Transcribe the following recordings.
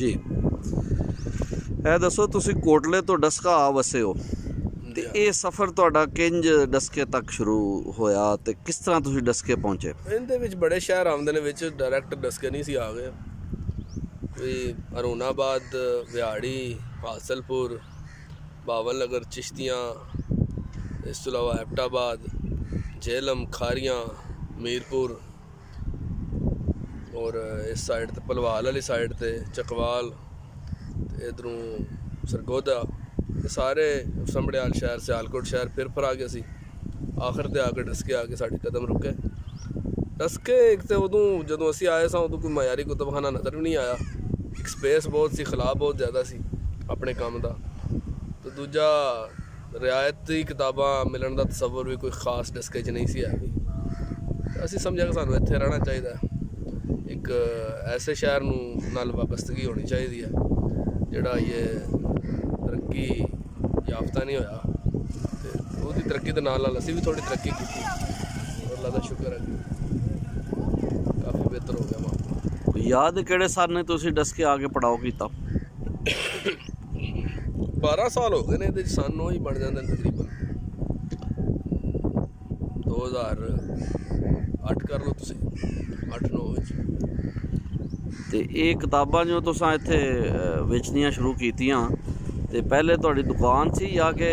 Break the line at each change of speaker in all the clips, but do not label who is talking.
जी। ਇਹ ਦੱਸੋ ਤੁਸੀਂ ਕੋਟਲੇ ਤੋਂ ਡਸਕਾ ਆ ਵਸੇ ਹੋ ਤੇ ਇਹ ਸਫ਼ਰ ਤੁਹਾਡਾ ਕਿੰਜ ਡਸਕੇ ਤੱਕ ਸ਼ੁਰੂ ਹੋਇਆ ਤੇ ਕਿਸ ਤਰ੍ਹਾਂ ਤੁਸੀਂ ਡਸਕੇ ਪਹੁੰਚੇ?
ਇਹਦੇ ਵਿੱਚ ਬੜੇ ਸ਼ਹਿਰ ਆਉਂਦੇ ਨੇ, ਵਿੱਚ ਡਾਇਰੈਕਟ ਡਸਕੇ ਨਹੀਂ ਸੀ ਆ ਗਏ। ਕੋਈ ਅਰੋਨਾਬਾਦ, ਵਿਹਾੜੀ, ਹਾਸਲਪੁਰ, ਬਾਵਲ ਨਗਰ, ਚਿਸ਼ਤੀਆਂ, ਇਸ ਤੋਂ ਇਲਾਵਾ ਐਬਟਾਬਾਦ, ਜੇਹਲਮ, ਖਾਰੀਆਂ, मीरपुर और इस साइड ते भलवाल वाली साइड ते चकवाल, इधरों सरगोदा, सारे संभड़ियाल शहर, सियालकोट शहर फिर आ गए सी। आखिर ते आके डसके आके साढ़े कदम रुके। डसके एक तो उदों जदों असी आए सां उदों कोई मयारी कुतुबखाना नज़र भी नहीं आया। एक स्पेस बहुत सी, खला बहुत ज़्यादा सी अपने काम का, तो दूजा रियायती किताबां मिलन का तसव्वुर भी कोई खास डसके च नहीं सी है भी। ਅਸੀਂ ਸਮਝਿਆ ਕਿ ਸਾਨੂੰ ਇੱਥੇ ਰਹਿਣਾ ਚਾਹੀਦਾ। ਇੱਕ ਐਸੇ ਸ਼ਹਿਰ ਨੂੰ ਨਾਲ ਵਾਬਸਤਗੀ ਹੋਣੀ ਚਾਹੀਦੀ ਹੈ ਜਿਹੜਾ ਇਹ ਤਰੱਕੀ ਯਾਫਤਾ ਨਹੀਂ ਹੋਇਆ, ਤੇ ਉਹਦੀ ਤਰੱਕੀ ਦੇ ਨਾਲ ਨਾਲ ਅਸੀਂ ਵੀ ਥੋੜੀ ਤਰੱਕੀ ਕੀਤੀ। ਅੱਲਾ ਦਾ ਸ਼ੁਕਰ ਹੈ ਕਾਫੀ ਬਿਹਤਰ ਹੋ ਗਿਆ ਮਾਹੌਲ।
ਯਾਦ ਕਿਹੜੇ ਸਾਲ ਨੇ ਤੁਸੀਂ ਡਸਕੇ ਆ ਕੇ ਪੜਾਓ ਕੀਤਾ?
12 ਸਾਲ ਹੋ ਗਏ ਨੇ ਇਹਦੇ, ਸਾਨੂੰ ਹੀ ਬਣ ਜਾਂਦੇ ਨੇ ਤਕਰੀਬਨ 2008 ਕਰ ਲਓ ਤੁਸੀਂ, 8-9 ਵਿੱਚ।
ਤੇ ਇਹ ਕਿਤਾਬਾਂ ਜੋ ਤੁਸੀਂ ਇੱਥੇ ਵੇਚਣੀਆਂ ਸ਼ੁਰੂ ਕੀਤੀਆਂ ਤੇ ਪਹਿਲੇ ਤੁਹਾਡੀ ਦੁਕਾਨ ਸੀ ਜਾਂ ਕਿ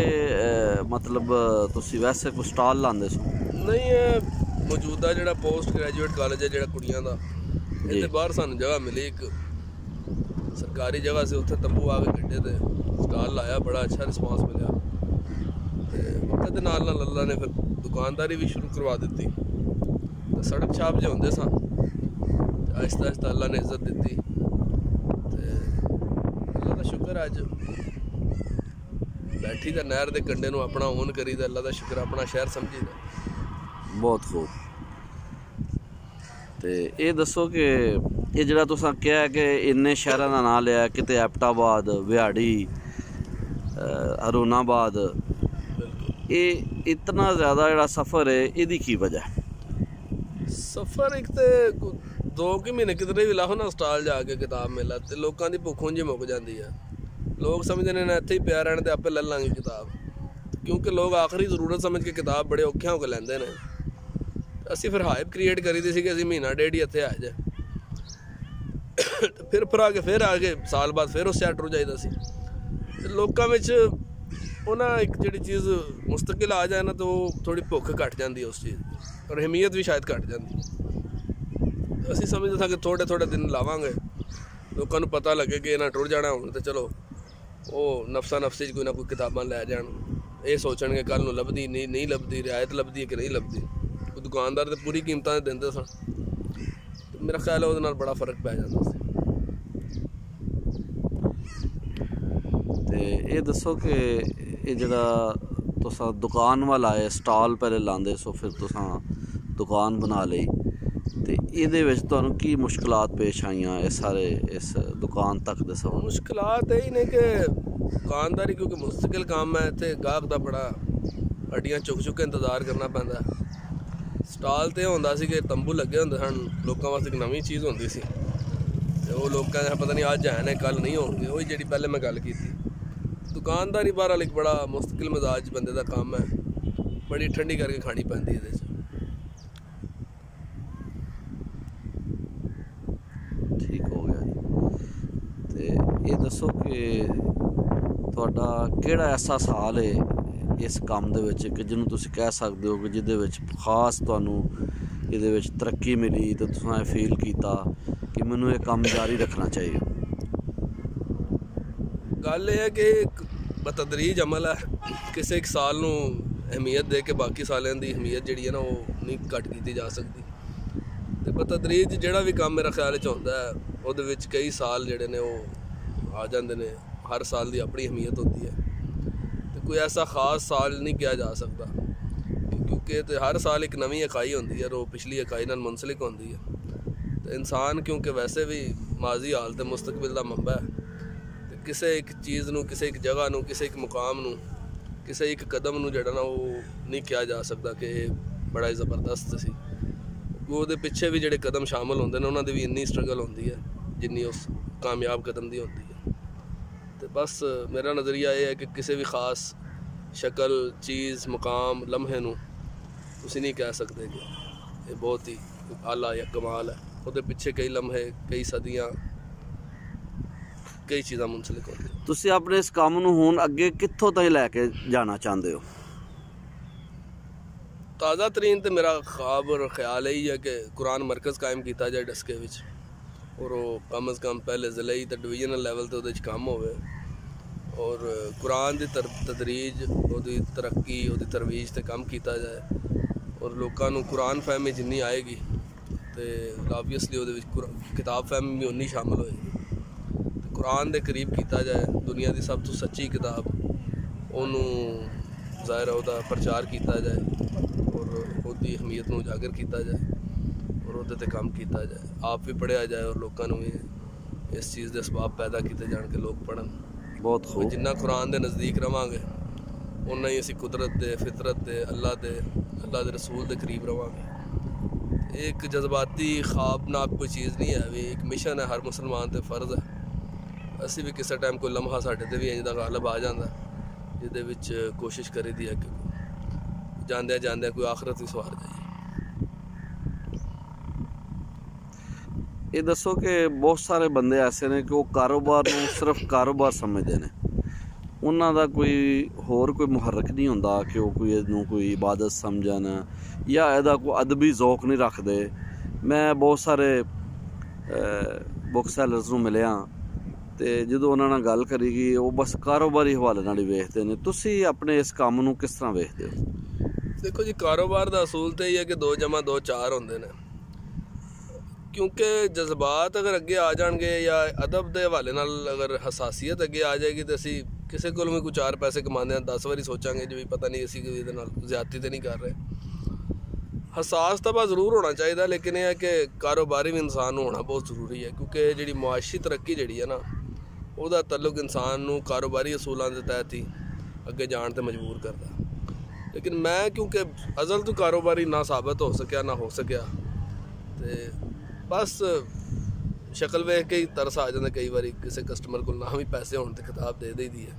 ਮਤਲਬ ਤੁਸੀਂ ਵੈਸੇ ਕੋਈ ਸਟਾਲ ਲਾਉਂਦੇ ਸੀ?
ਨਹੀਂ, ਇਹ ਮੌਜੂਦਾ ਜਿਹੜਾ ਪੋਸਟ ਗ੍ਰੈਜੂਏਟ ਕਾਲਜ ਹੈ ਜਿਹੜਾ ਕੁੜੀਆਂ ਦਾ, ਇਹਦੇ ਬਾਹਰ ਸਾਨੂੰ ਜਗ੍ਹਾ ਮਿਲੀ, ਇੱਕ ਸਰਕਾਰੀ ਜਗ੍ਹਾ ਸੀ, ਉੱਥੇ ਤੰਬੂ ਆ ਕੇ ਗੱਡੇ ਤੇ ਸਟਾਲ ਲਾਇਆ, ਬੜਾ ਅੱਛਾ ਰਿਸਪਾਂਸ ਮਿਲਿਆ। ਤੇ ਵਕਤ ਦੇ ਨਾਲ ਨਾਲ ਅੱਲਾ ਨੇ ਫਿਰ ਦੁਕਾਨਦਾਰੀ ਵੀ ਸ਼ੁਰੂ ਕਰਵਾ ਦਿੱਤੀ। ਤੇ ਸੜਕ ਛਾਪ ਜਿਹੇ ਹੁੰਦੇ ਸਨ, ਤੇ ਆਹਿਸਤਾ ਆਹਿਸਤਾ ਅੱਲਾ ਨੇ ਇੱਜ਼ਤ ਦਿੱਤੀ। ਤੇ ਅੱਲਾ ਦਾ ਸ਼ੁਕਰ, ਅੱਜ ਬੈਠੀ ਦਾ ਨਹਿਰ ਦੇ ਕੰਢੇ ਨੂੰ ਆਪਣਾ ਓਨ ਕਰੀਦਾ। ਅੱਲਾ ਦਾ ਸ਼ੁਕਰ, ਆਪਣਾ ਸ਼ਹਿਰ ਸਮਝੀਦਾ।
ਬਹੁਤ ਖੂਬ। ਤੇ ਇਹ ਦੱਸੋ ਕਿ ਇਹ ਜਿਹੜਾ ਤੁਸੀਂ ਕਿਹਾ ਕਿ ਇੰਨੇ ਸ਼ਹਿਰਾਂ ਦਾ ਨਾਂ ਲਿਆ, ਕਿਤੇ ਐਬਟਾਬਾਦ, ਵਿਹਾੜੀ, ਅਰੋਨਾਬਾਦ, ਇਹ ਇਤਨਾ ਜ਼ਿਆਦਾ ਜਿਹੜਾ ਸਫ਼ਰ ਹੈ ਇਹਦੀ ਕੀ ਵਜ੍ਹਾ?
ਸਫ਼ਰ ਇੱਕ ਤੇ 2 ਮਹੀਨੇ ਕਿਧਰੇ ਵੀ ਲਾਹੋ ਨਾ ਸਟਾਲ ਜਾ ਕੇ ਕਿਤਾਬ ਮੇਲਾ, ਤੇ ਲੋਕਾਂ ਦੀ ਭੁੱਖ ਉਂਝ ਮੁੱਕ ਜਾਂਦੀ ਹੈ। ਲੋਕ ਸਮਝਦੇ ਨੇ ਇੱਥੇ ਹੀ ਪਿਆ ਰਹਿਣ ਤੇ ਆਪੇ ਲੈ ਲਾਂਗੇ ਕਿਤਾਬ, ਕਿਉਂਕਿ ਲੋਕ ਆਖਰੀ ਜ਼ਰੂਰਤ ਸਮਝ ਕੇ ਕਿਤਾਬ ਬੜੇ ਔਖਿਆਂ ਹੋ ਕੇ ਲੈਂਦੇ ਨੇ। ਅਸੀਂ ਫਿਰ ਹਾਈਪ ਕ੍ਰੀਏਟ ਕਰੀ ਦੀ ਸੀ ਕਿ ਅਸੀਂ ਮਹੀਨਾ ਡੇਢ ਹੀ ਇੱਥੇ ਆ ਜਾਏ, ਫਿਰ ਆ ਕੇ ਸਾਲ ਬਾਅਦ ਫਿਰ ਉਸ ਸੈਟ ਹੋ ਜਾਈਦਾ ਸੀ। ਤੇ ਲੋਕਾਂ ਵਿੱਚ ਉਹਨਾਂ ਇੱਕ ਜਿਹੜੀ ਚੀਜ਼ ਮੁਸਤਕਿਲ ਆ ਜਾਏ ਨਾ, ਤਾਂ ਉਹ ਥੋੜੀ ਭੁੱਖ ਘੱਟ ਜਾਂਦੀ ਹੈ ਉਸ ਚੀਜ਼ ਦੀ, ਔਰ ਅਹਿਮੀਅਤ ਵੀ ਸ਼ਾਇਦ ਘੱਟ ਜਾਂਦੀ। ਅਸੀਂ ਸਮਝਦੇ ਸਾਂ ਕਿ ਥੋੜੇ ਦਿਨ ਲਾਵਾਂਗੇ, ਲੋਕਾਂ ਨੂੰ ਪਤਾ ਲੱਗੇ ਕਿ ਇਹਨਾਂ ਟੁਰ ਜਾਣਾ ਹੁਣ, ਤੇ ਚਲੋ ਉਹ ਨਫਸਾ ਨਫਸੀ 'ਚ ਕੋਈ ਨਾ ਕੋਈ ਕਿਤਾਬਾਂ ਲੈ ਜਾਣ। ਇਹ ਸੋਚਣਗੇ ਕੱਲ੍ਹ ਨੂੰ ਲੱਭਦੀ ਨਹੀਂ ਲੱਭਦੀ, ਰਿਆਇਤ ਲੱਭਦੀ ਹੈ ਕਿ ਨਹੀਂ ਲੱਭਦੀ। ਕੋਈ ਦੁਕਾਨਦਾਰ ਤਾਂ ਪੂਰੀ ਕੀਮਤਾਂ ਦਿੰਦੇ ਸਨ, ਤੇ ਮੇਰਾ ਖਿਆਲ ਹੈ ਉਹਦੇ ਨਾਲ ਬੜਾ ਫਰਕ ਪੈ ਜਾਂਦਾ ਸੀ।
ਤੇ ਇਹ ਦੱਸੋ ਕਿ ਇਹ ਜਿਹੜਾ ਤੁਸੀਂ ਦੁਕਾਨ ਵੱਲ ਆਏ, ਸਟਾਲ ਪਹਿਲੇ ਲਾਉਂਦੇ ਸੋ, ਫਿਰ ਤੁਸੀਂ ਦੁਕਾਨ ਬਣਾ ਲਈ, ਤੇ ਇਹਦੇ ਵਿੱਚ ਤੁਹਾਨੂੰ ਕੀ ਮੁਸ਼ਕਲਾਤ ਪੇਸ਼ ਆਈਆਂ ਇਸ ਦੁਕਾਨ ਤੱਕ ਦੇ ਸਭ?
ਮੁਸ਼ਕਲਾਤ ਇਹ ਨੇ ਕਿ ਦੁਕਾਨਦਾਰੀ ਕਿਉਂਕਿ ਮੁਸਤਕਿਲ ਕੰਮ ਹੈ, ਇੱਥੇ ਗਾਹਕ ਦਾ ਬੜਾ ਹੱਡੀਆਂ ਚੁੱਕ ਕੇ ਇੰਤਜ਼ਾਰ ਕਰਨਾ ਪੈਂਦਾ। ਸਟਾਲ ਤੇ ਹੁੰਦਾ ਸੀ ਕਿ ਤੰਬੂ ਲੱਗੇ ਹੁੰਦੇ ਸਨ, ਲੋਕਾਂ ਵਾਸਤੇ ਇੱਕ ਨਵੀਂ ਚੀਜ਼ ਹੁੰਦੀ ਸੀ, ਤੇ ਉਹ ਲੋਕਾਂ ਦਾ ਪਤਾ ਨਹੀਂ ਅੱਜ ਹੈ ਨੇ ਕੱਲ੍ਹ ਨਹੀਂ ਹੋਣਗੇ। ਉਹੀ ਜਿਹੜੀ ਪਹਿਲੇ ਮੈਂ ਗੱਲ ਕੀਤੀ, ਦੁਕਾਨਦਾਰੀ ਬਹਰਹਾਲ ਇੱਕ ਬੜਾ ਮੁਸਤਕਿਲ ਮਿਜ਼ਾਜ ਬੰਦੇ ਦਾ ਕੰਮ ਹੈ, ਬੜੀ ਠੰਡੀ ਕਰਕੇ ਖਾਣੀ ਪੈਂਦੀ ਇਹਦੇ 'ਚ।
ਠੀਕ ਹੋ ਗਿਆ ਜੀ। ਤੇ ਇਹ ਦੱਸੋ ਕਿ ਤੁਹਾਡਾ ਕਿਹੜਾ ਐਸਾ ਸਾਲ ਹੈ ਇਸ ਕੰਮ ਦੇ ਵਿੱਚ ਕਿ ਜਿਹਨੂੰ ਤੁਸੀਂ ਕਹਿ ਸਕਦੇ ਹੋ ਕਿ ਜਿਹਦੇ ਵਿੱਚ ਖਾਸ ਤੁਹਾਨੂੰ ਇਹਦੇ ਵਿੱਚ ਤਰੱਕੀ ਮਿਲੀ ਤੇ ਤੁਸੀਂ ਇਹ ਫੀਲ ਕੀਤਾ ਕਿ ਮੈਨੂੰ ਇਹ ਕੰਮ ਜਾਰੀ ਰੱਖਣਾ ਚਾਹੀਦਾ?
ਗੱਲ ਇਹ ਹੈ ਕਿ ਇੱਕ ਬਤਦਰੀਜ ਅਮਲ ਹੈ, ਕਿਸੇ ਇੱਕ ਸਾਲ ਨੂੰ ਅਹਿਮੀਅਤ ਦੇ ਕੇ ਬਾਕੀ ਸਾਲਾਂ ਦੀ ਅਹਿਮੀਅਤ ਜਿਹੜੀ ਹੈ ਨਾ ਉਹ ਨਹੀਂ ਘੱਟ ਕੀਤੀ ਜਾ ਸਕਦੀ। ਤੇ ਬਤਦਰੀਜ ਜਿਹੜਾ ਵੀ ਕੰਮ ਮੇਰਾ ਖਿਆਲ 'ਚ ਹੁੰਦਾ ਹੈ, ਉਹਦੇ ਵਿੱਚ ਕਈ ਸਾਲ ਜਿਹੜੇ ਨੇ ਉਹ ਆ ਜਾਂਦੇ ਨੇ, ਹਰ ਸਾਲ ਦੀ ਆਪਣੀ ਅਹਿਮੀਅਤ ਹੁੰਦੀ ਹੈ। ਤੇ ਕੋਈ ਐਸਾ ਖਾਸ ਸਾਲ ਨਹੀਂ ਕਿਹਾ ਜਾ ਸਕਦਾ, ਕਿਉਂਕਿ ਤੇ ਹਰ ਸਾਲ ਇੱਕ ਨਵੀਂ ਇਕਾਈ ਹੁੰਦੀ ਹੈ, ਉਹ ਪਿਛਲੀ ਇਕਾਈ ਨਾਲ ਮੁਨਸਲਿਕ ਹੁੰਦੀ ਹੈ। ਤੇ ਇਨਸਾਨ ਕਿਉਂਕਿ ਵੈਸੇ ਵੀ ਮਾਜ਼ੀ ਹਾਲ ਤੇ ਮੁਸਤਕਬਲ ਦਾ ਮੰਬਾ ਹੈ, ਤੇ ਕਿਸੇ ਇੱਕ ਚੀਜ਼ ਨੂੰ, ਕਿਸੇ ਇੱਕ ਜਗ੍ਹਾ ਨੂੰ, ਕਿਸੇ ਇੱਕ ਮੁਕਾਮ ਨੂੰ, ਕਿਸੇ ਇੱਕ ਕਦਮ ਨੂੰ ਜਿਹੜਾ ਨਾ ਉਹ ਨਹੀਂ ਕਿਹਾ ਜਾ ਸਕਦਾ ਕਿ ਇਹ ਬੜਾ ਹੀ ਜ਼ਬਰਦਸਤ ਸੀ। ਉਹਦੇ ਪਿੱਛੇ ਵੀ ਜਿਹੜੇ ਕਦਮ ਸ਼ਾਮਲ ਹੁੰਦੇ ਨੇ ਉਹਨਾਂ ਦੀ ਵੀ ਇੰਨੀ ਸਟਰਗਲ ਹੁੰਦੀ ਹੈ ਜਿੰਨੀ ਉਸ ਕਾਮਯਾਬ ਕਦਮ ਦੀ ਹੁੰਦੀ ਹੈ। ਤੇ ਬਸ ਮੇਰਾ ਨਜ਼ਰੀਆ ਇਹ ਹੈ ਕਿ ਕਿਸੇ ਵੀ ਖਾਸ ਸ਼ਕਲ, ਚੀਜ਼, ਮੁਕਾਮ, ਲਮਹੇ ਨੂੰ ਤੁਸੀਂ ਨਹੀਂ ਕਹਿ ਸਕਦੇ ਕਿ ਇਹ ਬਹੁਤ ਹੀ ਆਲਾ ਜਾਂ ਕਮਾਲ ਹੈ। ਉਹਦੇ ਪਿੱਛੇ ਕਈ ਲਮਹੇ, ਕਈ ਸਦੀਆਂ, ਕਈ ਚੀਜ਼ਾਂ ਮੁੰਸਲਿਕ ਹੁੰਦੀਆਂ।
ਤੁਸੀਂ ਆਪਣੇ ਇਸ ਕੰਮ ਨੂੰ ਹੁਣ ਅੱਗੇ ਕਿੱਥੋਂ ਤਾਈਂ ਲੈ ਕੇ ਜਾਣਾ ਚਾਹੁੰਦੇ ਹੋ?
ਤਾਜ਼ਾ ਤਰੀਨ ਤੇ ਮੇਰਾ ख्वाब और ख्याल यही है कि कुरान मरकज़ कायम किया जाए डस्के विच, और वो कम अज़ कम पहले ज़िले तो डिवीजनल लैवल तो काम होवे, और कुरान की तदरीज, उसकी तरक्की, उसकी तरवीज से काम किया जाए, और लोगों को कुरान फहमी जिन्नी आएगी तो ऑबवियसली वो किताब फहमी भी उन्नी शामिल होएगी। तो कुरान के करीब किया जाए, दुनिया की सब तो सच्ची किताब उन्होंने ज़ाहिर उसका प्रचार किया जाए और उसकी अहमियत को उजागर किया जाए और उसदे काम किया जाए। आप भी पढ़िया जाए और लोगों भी इस चीज़ के सबब पैदा किए जान के लोग पढ़न।
बहुत खूब।
जिन्ना कुरान के नज़दीक रवांगे उन्ना ही असी कुदरत के, फितरत के, अल्लाह के रसूल के करीब रवांगे। एक जज्बाती ख्वाबनाक कोई चीज़ नहीं है, भी एक मिशन है हर मुसलमान ते फ़र्ज़ है। असी भी किसी टाइम कोई लम्हा साढ़े ते भी इंज दा गालिब आ जाता जिहदे विच कोशिश करी दी है कि जांदे जांदे कोई आखरत ही सवार जाए।
ये दसो कि बहुत सारे बंदे ऐसे ने कि वो कारोबार नूं सिर्फ कारोबार समझते हैं, उन्हां दा कोई होर कोई मुहर्रक नहीं हुंदा कि वो कोई इहनूं कोई इबादत समझन या इहदा कोई अदबी ज़ौक नहीं रखते। मैं बहुत सारे बुक सैलर्स नूं मिलिया तो जो उन्होंने गल करी कि वो बस कारोबारी हवाले नाल ही वेखते हैं। तुसीं अपने इस काम नूं किस तरह वेखते हो?
देखो जी, कारोबार का असूल तो यही है कि 2 + 2 4 होंदे ने, क्योंकि जज्बात अगर अगे आ जाएंगे या अदब के हवाले नाल अगर हसासीयत अगे आ जाएगी तो असी किसी को भी कोई 4 पैसे कमाने 10 बारी सोचांगे जी भी पता नहीं असी इहदे नाल ज़्यादती तो नहीं कर रहे। हसास तबा जरूर होना चाहिए, लेकिन यह है कि कारोबारी भी इंसान होना बहुत जरूरी है, क्योंकि जी मुआशी तरक्की जी है ना, उसका तल्लुक इंसान को कारोबारी असूलों के तहत ही अगे जाने ते मजबूर करता। लेकिन मैं क्योंकि अज़ल तो कारोबारी ना साबित हो सकिया ना हो सकिया, तो बस शक्ल वेख के ही तरस आ जाता कई बार किसी कस्टमर को ना भी पैसे होने तो किताब दे दी दी है।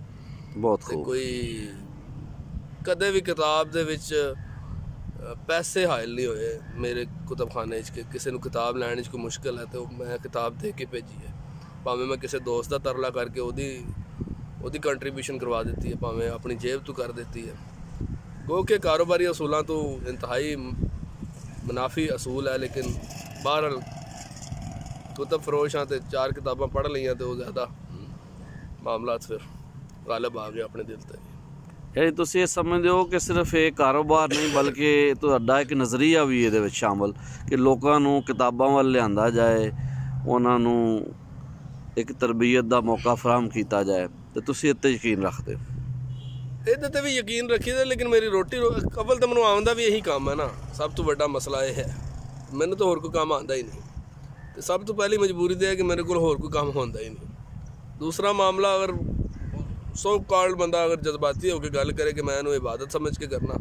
बहुत
खूब। कोई कदे भी किताब दे विच पैसे हायल नहीं होए मेरे कुतबखाने कि किसी को किताब लैने कोई मुश्किल है तो मैं किताब दे के भेजी है, भावें मैं किसी दोस्त का तरला करके ओदी कंट्रीब्यूशन करवा दी है, भावें अपनी जेब तो कर देती है। गो के कारोबारी असूलों तो इंतहाई मुनाफी असूल है, लेकिन बहरहाल कुतब फरोश हाँ तो 4 किताबां पढ़ लियाँ तो ज़्यादा मामला फिर गालिब आ गया अपने दिल से।
यानी तुसीं ये समझते हो कि सिर्फ ये कारोबार नहीं बल्कि तुहाडा एक नज़रिया भी ये शामिल कि लोगों को किताबों वाल लिया जाए, उन्होंने एक तरबियत का मौका फराहम किया जाए, तो तुसीं इत्ते यकीन रखते हो?
ਇਹਦੇ ਤੇ भी यकीन रखी है, लेकिन मेरी रोटी अव्वल तो मैं आउंदा भी यही काम है ना। सब तो बड़ा मसला यह है मैंने तो होर कोई काम आता ही नहीं, तो सब तो पहली मजबूरी तो है कि मेरे को होर कोई काम होता ही नहीं। दूसरा मामला, अगर सो कॉल्ड बंदा अगर जज्बाती होकर गल करे कि मैं इन्हूं इबादत समझ के करना,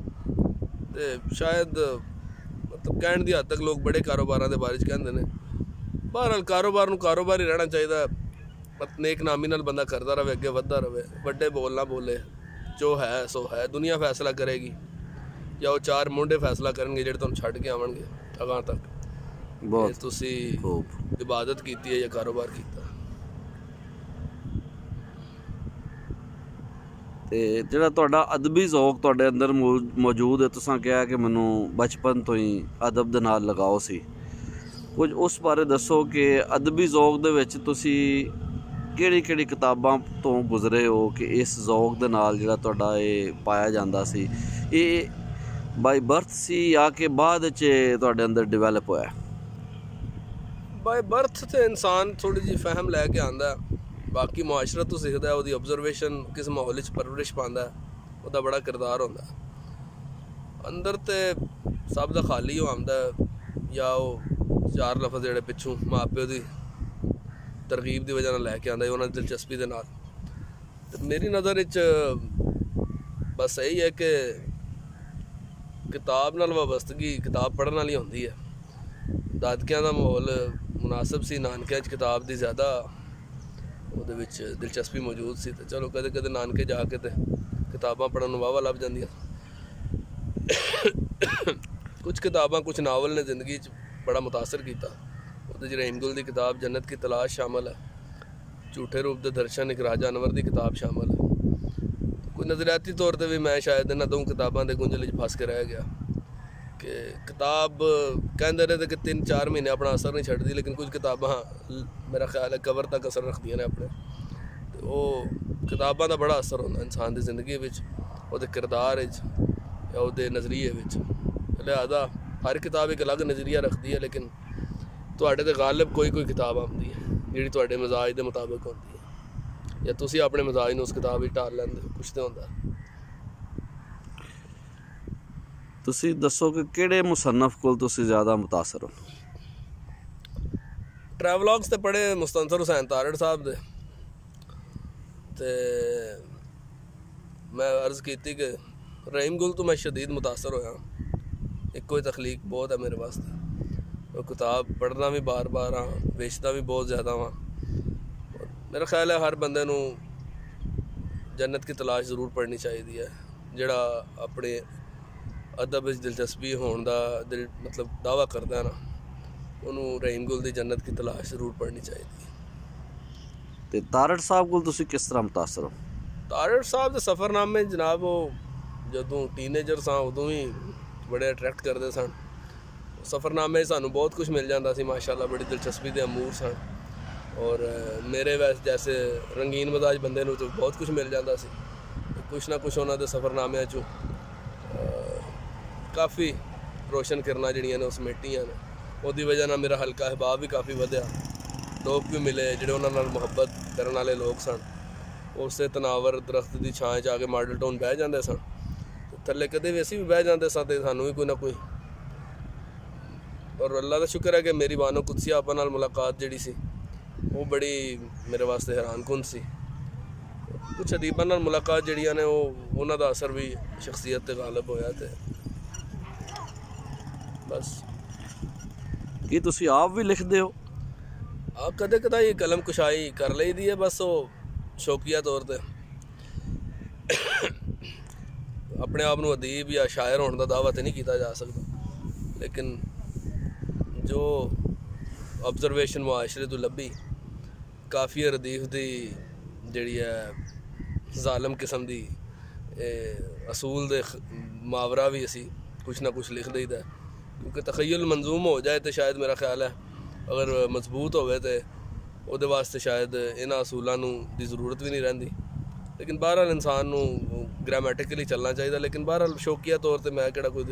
तो शायद मतलब कहने की हद तक लोग बड़े कारोबारों के बारे कहते हैं। बहरहाल कारोबार नूं कारोबार ही रहना चाहिए, नेक नामी नाल बंदा करता रहे, अगे वधदा रहे, वड्डे बोल ना बोले, जो है सो है, दुनिया फैसला करेगी या वो 4 मुंडे फैसला करेंगे जो तुम छड़ के आवेंगे अगां तक बहुत तुसी इबादत की है या कारोबार किया।
ਤੇ ਜਿਹੜਾ ਤੁਹਾਡਾ ਅਦਬੀ ਜ਼ੌਕ ਤੁਹਾਡੇ ਅੰਦਰ ਮੌਜੂਦ ਹੈ, ਤੁਸੀਂ ਕਿਹਾ ਕਿ ਮੈਨੂੰ ਬਚਪਨ ਤੋਂ ਹੀ ਅਦਬ ਦੇ ਨਾਲ ਲਗਾਓ ਸੀ, ਕੁਝ ਉਸ ਬਾਰੇ ਦੱਸੋ ਕਿ ਅਦਬੀ ਜ਼ੌਕ ਦੇ ਵਿੱਚ ਤੁਸੀਂ ਕਿਹੜੀ ਕਿਤਾਬਾਂ ਤੋਂ ਗੁਜ਼ਰੇ ਹੋ ਕਿ ਇਸ ਜ਼ੌਕ ਦੇ ਨਾਲ ਜਿਹੜਾ ਤੁਹਾਡਾ ਇਹ ਪਾਇਆ ਜਾਂਦਾ ਸੀ, ਇਹ ਬਾਈ ਬਰਥ ਸੀ ਜਾਂ ਕਿ ਬਾਅਦ ਵਿੱਚ ਤੁਹਾਡੇ ਅੰਦਰ ਡਿਵੈਲਪ ਹੋਇਆ?
ਬਾਈ ਬਰਥ ਤੇ ਇਨਸਾਨ ਥੋੜੀ ਜਿਹੀ ਫਹਿਮ ਲੈ ਕੇ ਆਉਂਦਾ, बाकी मुआशरत तो सीखता है, वो ऑब्जरवेशन किस माहौल परवरिश पाता है, वह बड़ा किरदार होता है। अंदर तो सब का खाली हो आंदा या वो 4 लफ्ज़ जोड़े पिछों माँ प्यो की तरगीब की वजह लैके आंदा, उन्होंने दिलचस्पी के नाल। तो मेरी नज़र बस यही है कि किताब नाल वाबस्तगी किताब पढ़ने वाली होंदी है। दादकियां का माहौल मुनासिब सी, नानकियां किताब की ज़्यादा ਉਹਦੇ ਵਿੱਚ ਦਿਲਚਸਪੀ ਮੌਜੂਦ ਸੀ ਤੇ ਚਲੋ ਕਦੇ ਕਦੇ ਨਾਨਕੇ ਜਾ ਕੇ ਤੇ ਕਿਤਾਬਾਂ ਪੜ੍ਹਨ ਨੂੰ ਵਾਹਵਾ ਲੱਭ ਜਾਂਦੀਆਂ। ਕੁਝ ਕਿਤਾਬਾਂ ਕੁਝ ਨਾਵਲ ਨੇ ਜ਼ਿੰਦਗੀ 'ਚ ਬੜਾ ਮੁਤਾਸਰ ਕੀਤਾ। ਉਹਦੇ 'ਚ ਰਹੀਮ ਗੁਲ ਦੀ ਕਿਤਾਬ ਜन्नत की तलाश शामिल है, झूठे रूप दे दर्शन एक राजा अनवर की किताब शामिल है। कोई नज़रियाती तौर पर भी मैं शायद इन्होंने दो किताबों के गुंझल फस के रह गया कि किताब कहते रहे कि 3-4 महीने अपना असर नहीं छड्डदी, लेकिन कुछ किताबां मेरा ख्याल है कवर तक असर रखदियां ने अपने। तो वो किताबों का बड़ा असर होंदा इंसान की जिंदगी विच, उहदे किरदार विच या उहदे नज़रिए विच। लिहाजा हर किताब एक अलग नज़रिया रखती है, लेकिन तुहाडे ते गालिब कोई कोई किताब आती है जिहड़ी तुहाडे मिजाज के मुताबिक होती है, या तुसीं अपने मिजाज नूं उस किताब विच ढाल लैंदे हो, कुछ तो होंदा।
ਤੁਸੀਂ ਦੱਸੋ कि ਕਿਹੜੇ ਮੁਸੰਨਫ ਕੋਲ ਤੁਸੀਂ ਜ਼ਿਆਦਾ ਮੁਤਾਸਰ ਹੋ?
ट्रैवलॉग्स तो पढ़े मुस्तनसर हुसैन तारड़ साहब दे, ते मैं अर्ज़ की कि रहीम गुल तो मैं शदीद मुतासर होया। एक कोई तखलीक बहुत है मेरे वास्ते। वो किताब पढ़ना भी बार बार हाँ, बेचता भी बहुत ज़्यादा वहाँ। मेरा ख्याल है हर बंदे नूं जन्नत की तलाश ज़रूर पढ़नी चाहिए है। जिहड़ा अपने अदब विच दिलचस्पी होने का दिल मतलब दावा करता है ना, उन्होंने रहीम गुल की जन्नत की तलाश जरूर पढ़नी चाहिए।
तो तारड़ साहब को तुसी किस तरह मुतासर हो?
तारड़ साहब के सफ़रनामे जनाब वो जदों टीनेजर सां उदों ही बड़े अट्रैक्ट करते सन। सफ़रनामे सानू बहुत कुछ मिल जाता सी माशाअल्लाह, बड़ी दिलचस्पी के अमूर सन। और मेरे वैसे जैसे रंगीन मजाज बंदे नूं तो बहुत कुछ मिल जाता सी। कुछ ना कुछ उन्होंने सफ़रनामे चों काफ़ी रोशन करना जड़ियाँ ने उस मिट्टियाँ ने, उसकी वजह ना मेरा हल्का अहबाब भी काफ़ी वधिया। लोग भी मिले जिहड़े उन्हां नाल मुहब्बत करने वाले लोग सन। उस तनावर दरख्त की छां च आके मॉडल टाउन बह जाते सन, थल्ले कदे भी असीं भी बह जाते सन, तो सानू भी कोई ना कोई। और अल्लाह का शुक्र है कि मेरी बानो कुदसी आपा नाल मुलाकात जिहड़ी सी वो बड़ी मेरे वास्ते हैरान कुन सी। कुछ अदीबां नाल मुलाकात जिहड़ियां ने वो उन्हां दा असर भी शख्सियत ते गालिब होया। ते बस
कि तुसी आप भी लिखते हो?
कदे कदाई कलम कुशाई कर ली दी है, बस वो शौकिया तौर पर। अपने आप नूं अदीब या शायर होने का दावा तो नहीं किया जा सकता, लेकिन जो ऑब्जरवेशन मुआशरे तो लभी काफ़ी रदीफ की जिहड़ी है जालम किस्म की असूल दे मुहावरा भी असी कुछ ना कुछ लिख दईदा, क्योंकि तखय्युल मंजूम हो जाए तो शायद मेरा ख्याल है अगर मजबूत होवे तो उहदे वास्ते शायद इन्हां असूलों की ज़रूरत भी नहीं रहिंदी। लेकिन बहरहाल इंसान नूं ग्रामैटिकली चलना चाहिए। लेकिन बहरहाल शौकिया तौर पर मैं किहड़ा कोई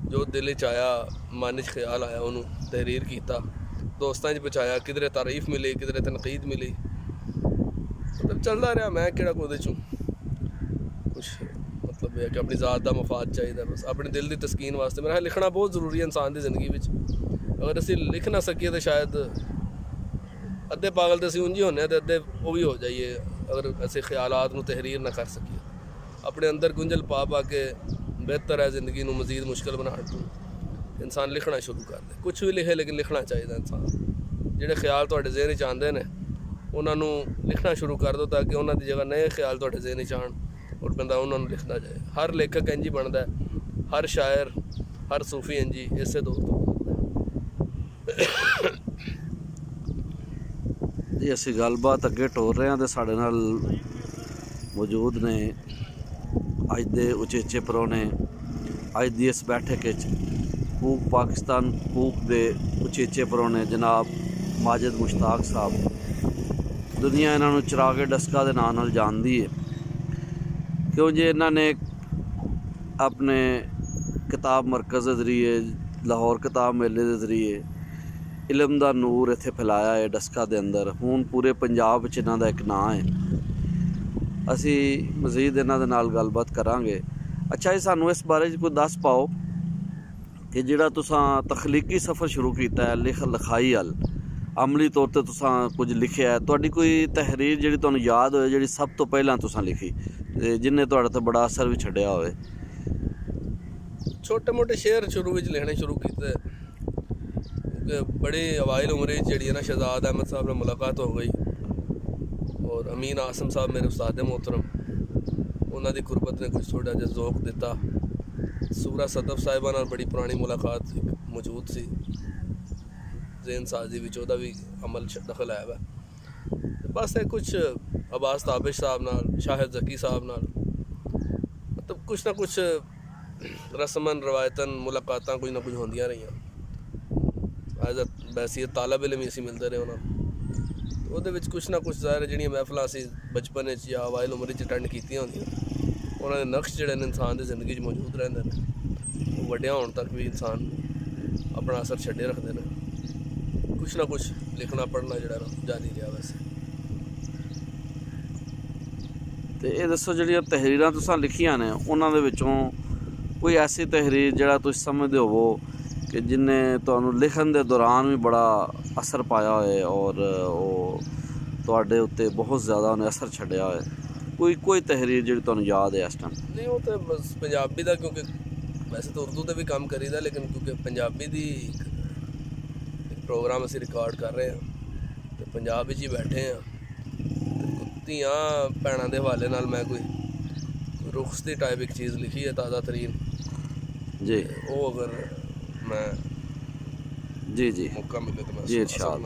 जो दिल च आया मन च ख्याल आया उन्होंने तहरीर किया, दोस्तों च पहुँचाया, किधरे तारीफ मिली किधरे तनकीद मिली, मतलब चलता रहा। मैं किहड़ा कोई कुछ मतलब है कि अपनी ज़ात का मफाद चाहिए, बस अपने दिल की तस्कीन वास्ते। मेरा लिखना बहुत ज़रूरी है इंसान की ज़िंदगी में। अगर असी लिख ना सकीए तो शायद अद्धे पागल तो असी उंज ही होने, तो अद्धे वो भी हो जाइए अगर ऐसे ख्यालात नूं तहरीर ना कर सकीए। अपने अंदर गुंजल पा के बेहतर है ज़िंदगी नूं मज़ीद मुश्किल बना तो इंसान लिखना शुरू कर दे। कुछ भी लिखे लेकिन लिखना चाहिए इंसान। जिहड़े ख्याल तुहाडे ज़हन च आंदे ने उन्हां नूं लिखना शुरू कर दो, ताकि उन्हां दी जगह नए ख्याल तुहाडे ज़हन च आण और बंदा उन्हां नूं लिखदा जाए। हर लेखक इंज ही बनदा है, हर शायर हर सूफी इंज ही इसे दौर तो
जी। असी गलबात अगे टोर रहे हैं तो साडे नाल मौजूद ने अज दे उचेचे परौने। अज दी इस बैठक कूक पाकिस्तान कूक दे उचेचे परौने जनाब माजिद मुश्ताक साहब। दुनिया इन्हों चिरागे डस्का के नाम नाल जानती है, क्यों जे इन्होंने अपने किताब मरकज़ के जरिए लाहौर किताब मेले के जरिए इलम का नूर इत्थे फैलाया है डस्का के अंदर। हुण पूरे पंजाब च इन्हां दा एक नाम है। असी मज़ीद इन्हां दे नाल गलबात करांगे। अच्छा जी, सानू इस बारे कोई दस पाओ कि जिहड़ा तुसां तखलीकी सफ़र शुरू किया है लिखाई अल अमली तौर पर तुसां कुछ लिखिया है, तुहाडी कोई तहरीर जिहड़ी तुहानूं याद होए जिहड़ी सब तो पहलां तुसां लिखी जिन्हें तुहाडे ते बड़ा असर भी छड्डिया होवे?
छोटे मोटे शेर शुरू में लिखने शुरू किए, क्योंकि बड़ी अवाइल उम्र जी ना शहजाद अहमद साहब ने मुलाकात हो गई। ਔਰ ਅਮੀਨ ਆਸਮ ਸਾਹਿਬ ਮੇਰੇ ਉਸਤਾਦ ਮੁਹਤਰਮ, ਉਹਨਾਂ ਦੀ ਗੁਰਬਤ ਨੇ ਕੁਝ ਥੋੜ੍ਹਾ ਜਿਹਾ ਜ਼ੋਕ ਦਿੱਤਾ। ਸੂਰਾ ਸਦਫ ਸਾਹਿਬਾਂ ਨਾਲ ਬੜੀ ਪੁਰਾਣੀ ਮੁਲਾਕਾਤ ਮੌਜੂਦ ਸੀ, ਜ਼ੇਨ ਸਾਜ਼ੀ ਵਿੱਚ ਉਹਦਾ ਵੀ ਅਮਲ ਦਖਲ ਆਇਆ ਵਾ। ਬਸ ਇਹ ਕੁਛ ਅਬਾਸ ਤਾਬਿਸ਼ ਸਾਹਿਬ ਨਾਲ, ਸ਼ਾਹਿਦ ਜ਼ਕੀ ਸਾਹਿਬ ਨਾਲ, ਮਤਲਬ ਕੁਛ ਨਾ ਕੁਛ ਰਸਮਨ ਰਵਾਇਤਨ ਮੁਲਾਕਾਤਾਂ ਕੁਝ ਨਾ ਕੁਝ ਹੁੰਦੀਆਂ ਰਹੀਆਂ। ਐਜ਼ ਅ ਬੈਸੀਅਤ ਤਾਲਬ ਇਲਮ ਹੀ ਅਸੀਂ ਮਿਲਦੇ ਰਹੇ ਉਹਨਾਂ ਨੂੰ। ਉਹਦੇ ਵਿੱਚ ਕੁਛ ਨਾ ਕੁਛ ਜ਼ਾਹਿਰ ਜਿਹੜੀਆਂ ਮਹਿਫਲਾਂ ਅਸੀਂ ਬਚਪਨ ਵਿੱਚ ਜਾਂ ਅਵਾਇਲ ਉਮਰ 'ਚ ਅਟੈਂਡ ਕੀਤੀਆਂ ਹੁੰਦੀਆਂ, ਉਹਨਾਂ ਦੇ ਨਕਸ਼ ਜਿਹੜੇ ਨੇ ਇਨਸਾਨ ਦੀ ਜ਼ਿੰਦਗੀ 'ਚ ਮੌਜੂਦ ਰਹਿੰਦੇ ਨੇ। ਉਹ ਵੱਡਿਆਂ ਹੋਣ ਤੱਕ ਵੀ ਇਨਸਾਨ ਆਪਣਾ ਅਸਰ ਛੱਡੇ ਰੱਖਦੇ ਨੇ। ਕੁਛ ਨਾ ਕੁਛ ਲਿਖਣਾ ਪੜ੍ਹਨਾ ਜਿਹੜਾ ਜਾਰੀ ਰਿਹਾ ਵੈਸੇ।
ਤੇ ਇਹ ਦੱਸੋ, ਜਿਹੜੀਆਂ ਤਹਿਰੀਰਾਂ ਤੁਸੀਂ ਲਿਖੀਆਂ ਨੇ ਉਹਨਾਂ ਦੇ ਵਿੱਚੋਂ ਕੋਈ ਐਸੀ ਤਹਿਰੀਰ ਜਿਹੜਾ ਤੁਸੀਂ ਸਮਝਦੇ ਹੋਵੋ ਕਿ ਜਿਹਨੇ ਤੁਹਾਨੂੰ ਲਿਖਣ ਦੇ ਦੌਰਾਨ ਵੀ ਬੜਾ ਅਸਰ ਪਾਇਆ ਹੋਏ ਔਰ ਉਹ ਤੁਹਾਡੇ ਉੱਤੇ ਬਹੁਤ ਜ਼ਿਆਦਾ ਉਹਨੇ ਅਸਰ ਛੱਡਿਆ ਹੋਏ, ਕੋਈ ਤਹਿਰੀਰ ਜਿਹੜੀ ਤੁਹਾਨੂੰ ਯਾਦ ਹੈ ਇਸ ਟਾਈਮ?
ਨਹੀਂ, ਉਹ ਤਾਂ ਬਸ ਪੰਜਾਬੀ ਦਾ, ਕਿਉਂਕਿ ਵੈਸੇ ਤਾਂ ਉਰਦੂ 'ਤੇ ਵੀ ਕੰਮ ਕਰੀਦਾ, ਲੇਕਿਨ ਕਿਉਂਕਿ ਪੰਜਾਬੀ ਦੀ ਇੱਕ ਪ੍ਰੋਗਰਾਮ ਅਸੀਂ ਰਿਕਾਰਡ ਕਰ ਰਹੇ ਹਾਂ ਅਤੇ ਪੰਜਾਬ ਵਿੱਚ ਹੀ ਬੈਠੇ ਹਾਂ। ਧੀਆਂ ਭੈਣਾਂ ਦੇ ਹਵਾਲੇ ਨਾਲ ਮੈਂ ਕੋਈ ਰੁਖਸ ਦੀ ਟਾਈਪ ਇੱਕ ਚੀਜ਼ ਲਿਖੀ ਹੈ ਤਾਜ਼ਾ ਤਰੀਨ
ਜੀ।
ਉਹ ਅਗਰ ਮੈਂ
ਜੀ
ਮੌਕਾ ਮਿਲੇ ਤਾਂ ਮੈਂ
ਜੀ ਇਰਸ਼ਾਦ।